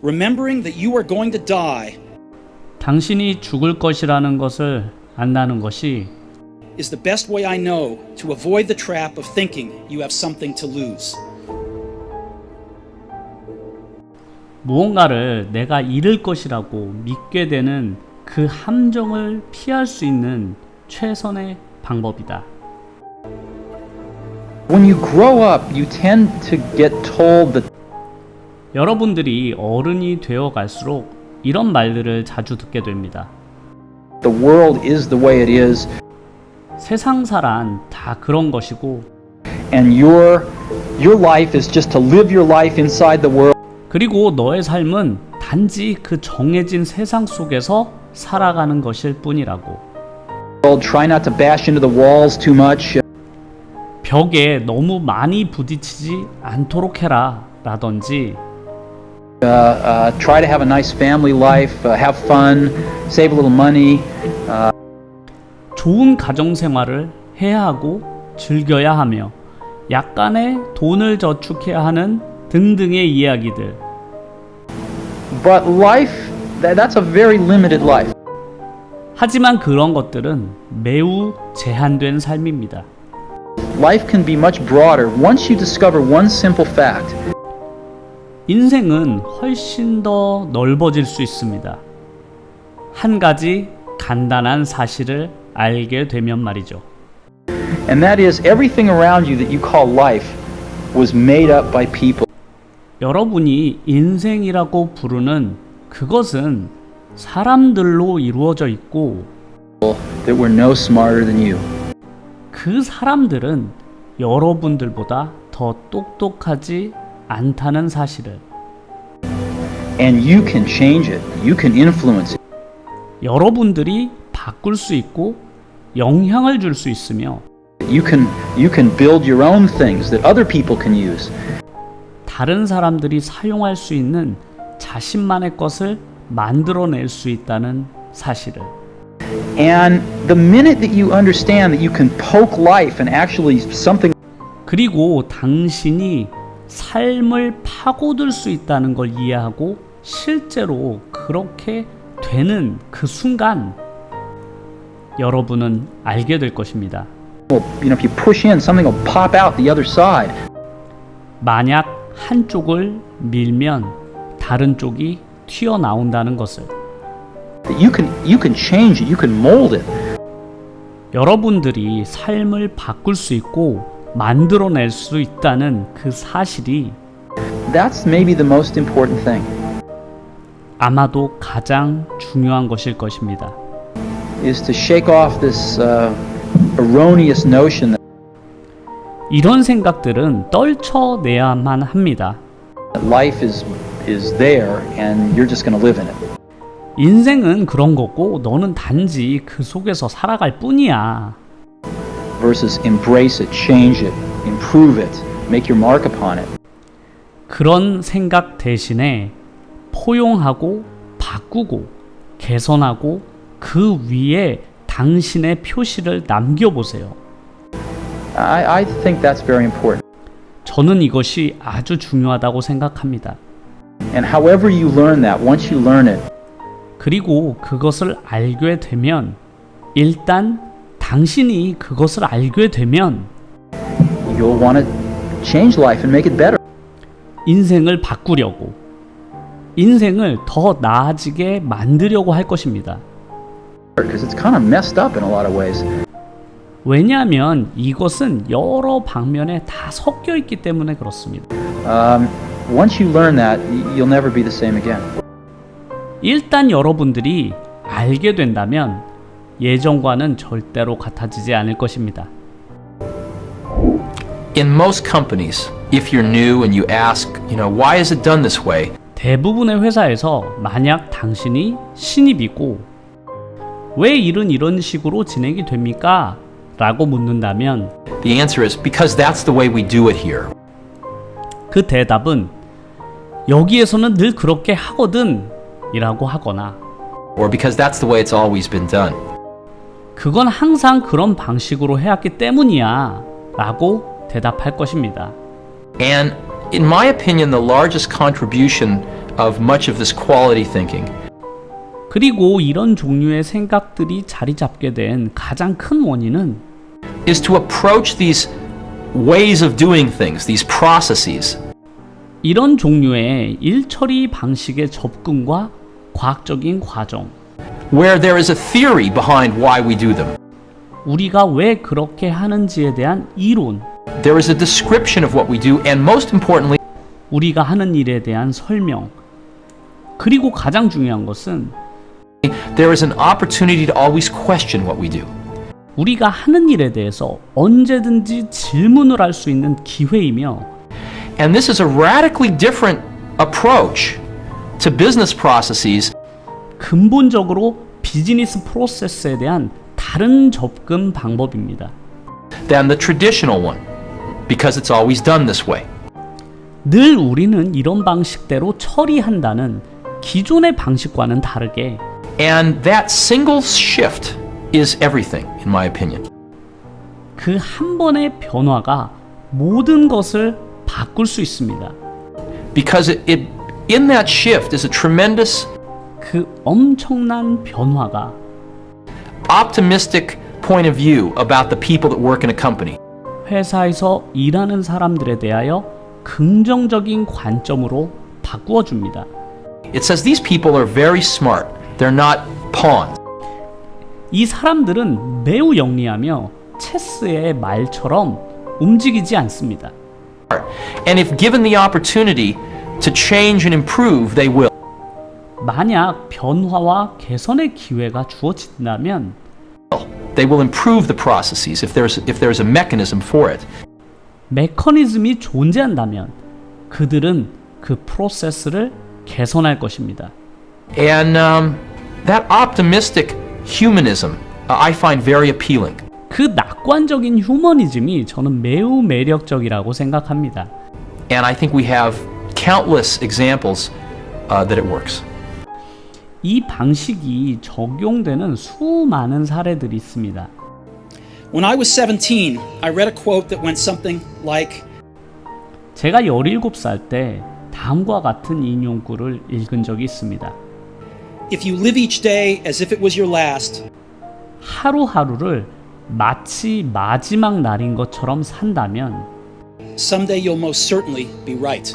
remembering that you are going to die 당신이 죽을 것이라는 것을 안다는 것이 is the best way I know to avoid the trap of thinking you have something to lose. 무언가를 내가 잃을 것이라고 믿게 되는 그 함정을 피할 수 있는 최선의 방법이다. When you grow up, you tend to get told that 여러분들이 어른이 되어 갈수록 이런 말들을 자주 듣게 됩니다. the world is the way it is, 세상사란 다 그런 것이고 and your life is just to live your life inside the world. 그리고 너의 삶은 단지 그 정해진 세상 속에서 살아가는 것일 뿐이라고. Try not to bash into the walls too much. 벽에 너무 많이 부딪히지 않도록 해라 라든지 Try to have a nice family life, have fun, save a little money. 좋은 가정생활을 해야 하고 즐겨야 하며 약간의 돈을 저축해야 하는 등등의 이야기들. But life, that's a very limited life. 하지만 그런 것들은 매우 제한된 삶입니다. Life can be much broader once you discover one simple fact. 인생은 훨씬 더 넓어질 수 있습니다. 한 가지 간단한 사실을 알게 되면 말이죠. And that is everything around you that you call life was made up by people. 여러분이 인생이라고 부르는 그것은 사람들로 이루어져 있고 that were no smarter than you. 그 사람들은 여러분들보다 더 똑똑하지 않다는 사실을 And you can change it. You can influence it. 여러분들이 바꿀 수 있고 영향을 줄 수 있으며 You can build your own things that other people can use. 다른 사람들이 사용할 수 있는 자신만의 것을 만들어낼 수 있다는 사실을. And the minute that you understand that you can poke life and actually something 그리고 당신이 삶을 파고들 수 있다는 걸 이해하고 실제로 그렇게 되는 그 순간 여러분은 알게 될 것입니다. if you push in, something will pop out the other side. 만약 한쪽을 밀면 다른 쪽이 튀어나온다는 것을. You can change it. You can mold it. 여러분들이 삶을 바꿀 수 있고 만들어낼 수 있다는 그 사실이 That's maybe the most important thing. 아마도 가장 중요한 것일 것입니다. Is to shake off this erroneous notion that 이런 생각들은 떨쳐내야만 합니다. life is there and you're just going to live in it. 인생은 그런 거고 너는 단지 그 속에서 살아갈 뿐이야. Versus embrace it, change it, improve it, make your mark upon it. 그런 생각 대신에 포용하고 바꾸고 개선하고 그 위에 당신의 표시를 남겨보세요. I think that's very important. 저는 이것이 아주 중요하다고 생각합니다. And however you learn that, once you learn it, 그리고 그것을 알게 되면 일단 당신이 그것을 알게 되면 you'll want to change life and make it better. 인생을 바꾸려고 인생을 더 나아지게 만들려고 할 것입니다. Because it's kind of messed up in a lot of ways. 왜냐하면 이것은 여러 방면에 다 섞여 있기 때문에 그렇습니다. Once you learn that, you'll never be the same again. 일단 여러분들이 알게 된다면 예전과는 절대로 같아지지 않을 것입니다. In most companies, if you're new and you ask, why is it done this way? 대부분의 회사에서 만약 당신이 신입이고 왜 일은 이런 식으로 진행이 됩니까? 라고 묻는다면 The answer is because that's the way we do it here. 그 대답은 여기에서는 늘 그렇게 하거든 이라고 하거나 Or because that's the way it's always been done. 그건 항상 그런 방식으로 해왔기 때문이야 라고 대답할 것입니다. And in my opinion, the largest contribution of much of this quality thinking 그리고 이런 종류의 생각들이 자리 잡게 된 가장 큰 원인은 is to approach these ways of doing things, these processes, 이런 종류의 일처리 방식의 접근과 과학적인 과정, where there is a theory behind why we do them. 우리가 왜 그렇게 하는지에 대한 이론, There is a description of what we do, and most importantly, 우리가 하는 일에 대한 설명, 그리고 가장 중요한 것은 there is an opportunity to always question what we do. 우리가 하는 일에 대해서 언제든지 질문을 할 수 있는 기회이며 And this is a radically different approach to business processes 근본적으로 비즈니스 프로세스에 대한 다른 접근 방법입니다. than the traditional one, because it's always done this way. 늘 우리는 이런 방식대로 처리한다는 기존의 방식과는 다르게 And that single shift is everything, in my opinion. 그 한 번의 변화가 모든 것을 바꿀 수 있습니다. Because in that shift is a tremendous 그 엄청난 변화가 optimistic point of view about the people that work in a company. 회사에서 일하는 사람들에 대하여 긍정적인 관점으로 바꾸어 줍니다. It says these people are very smart. They're not pawns. 이 사람들은 매우 영리하며 체스의 말처럼 움직이지 않습니다. And if given the opportunity to change and improve, they will. 만약 변화와 개선의 기회가 주어진다면 They will improve the processes if there's a mechanism for it. 메커니즘이 존재한다면 그들은 그 프로세스를 개선할 것입니다. And that optimistic humanism I find very appealing. 그 낙관적인 휴머니즘이 저는 매우 매력적이라고 생각합니다. And I think we have countless examples that it works. 이 방식이 적용되는 수많은 사례들이 있습니다. When I was 17, I read a quote that went something like, 제가 17살 때 다음과 같은 인용구를 읽은 적이 있습니다. If you live each day as if it was your last, 하루하루를 마치 마지막 날인 것처럼 산다면 someday you'll most certainly be right.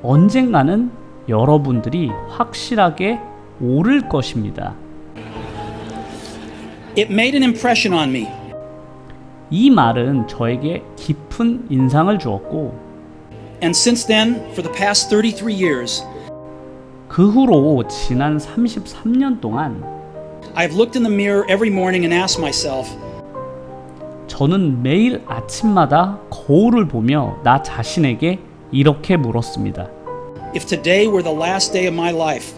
언젠가는 여러분들이 확실하게 오를 것입니다. It made an impression on me. 이 말은 저에게 깊은 인상을 주었고 And since then, for the past 33 years, 그 후로 지난 33년 동안 I've looked in the mirror every morning and asked myself, 저는 매일 아침마다 거울을 보며 나 자신에게 이렇게 물었습니다. if today were the last day of my life,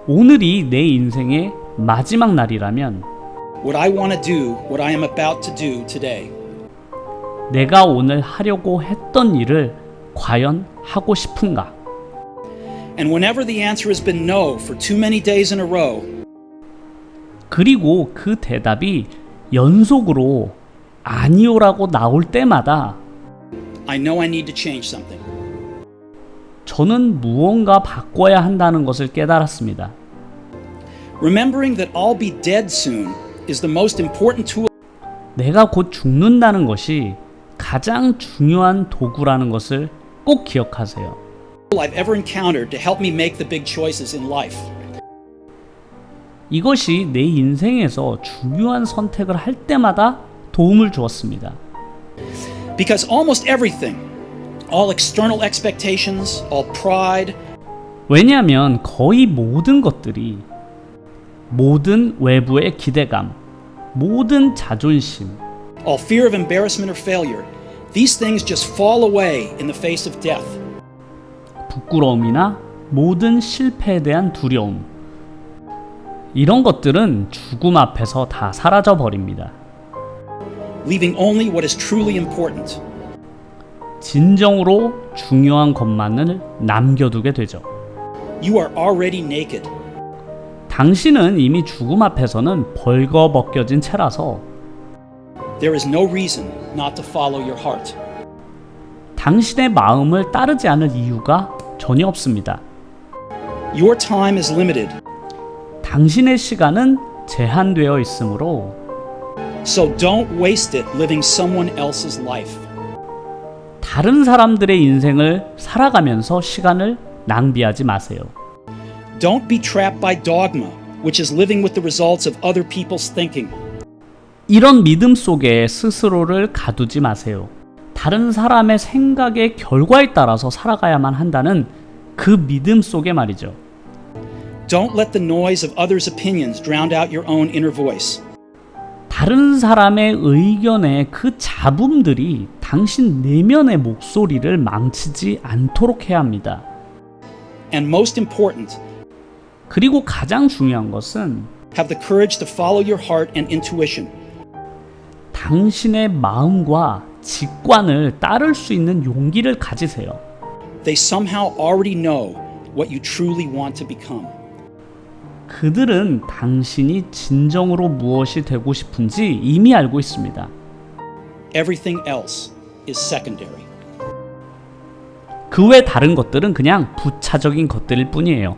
오늘이 내 인생의 마지막 날이라면 would I want to do what I am about to do today? 내가 오늘 하려고 했던 일을 과연 하고 싶은가? And whenever the answer has been no for too many days in a row, 그리고 그 대답이 연속으로 아니요라고 나올 때마다 I know I need to change something. 저는 무언가 바꿔야 한다는 것을 깨달았습니다. Remembering that I'll be dead soon is the most important tool 내가 곧 죽는다는 것이 가장 중요한 도구라는 것을 꼭 기억하세요. I've ever encountered to help me make the big choices in life. 이것이 내 인생에서 중요한 선택을 할 때마다 도움을 주었습니다. Because almost everything, all external expectations, all pride, 왜냐하면 거의 모든 것들이 모든 외부의 기대감, 모든 자존심, all fear of embarrassment or failure, these things just fall away in the face of death. 부끄러움이나 모든 실패에 대한 두려움, 이런 것들은 죽음 앞에서 다 사라져 버립니다. Leaving only what is truly important. 진정으로 중요한 것만을 남겨두게 되죠. You are already naked. 당신은 이미 죽음 앞에서는 벌거벗겨진 채라서 There is no reason not to follow your heart. 당신의 마음을 따르지 않을 이유가 전혀 없습니다. Your time is limited, 당신의 시간은 제한되어 있으므로 so don't waste it living someone else's life. 다른 사람들의 인생을 살아가면서 시간을 낭비하지 마세요. Don't be trapped by dogma, which is living with the results of other people's thinking. 이런 믿음 속에 스스로를 가두지 마세요. 다른 사람의 생각의 결과에 따라서 살아가야만 한다는 그 믿음 속에 말이죠. Don't let the noise of others' opinions drown out your own inner voice. 다른 사람의 의견의 그 잡음들이 당신 내면의 목소리를 망치지 않도록 해야 합니다. And most important, 그리고 가장 중요한 것은 have the courage to follow your heart and intuition. 당신의 마음과 직관을 따를 수 있는 용기를 가지세요. They somehow already know what you truly want to become. 그들은 당신이 진정으로 무엇이 되고 싶은지 이미 알고 있습니다. Everything else is secondary. 그 외 다른 것들은 그냥 부차적인 것들일 뿐이에요.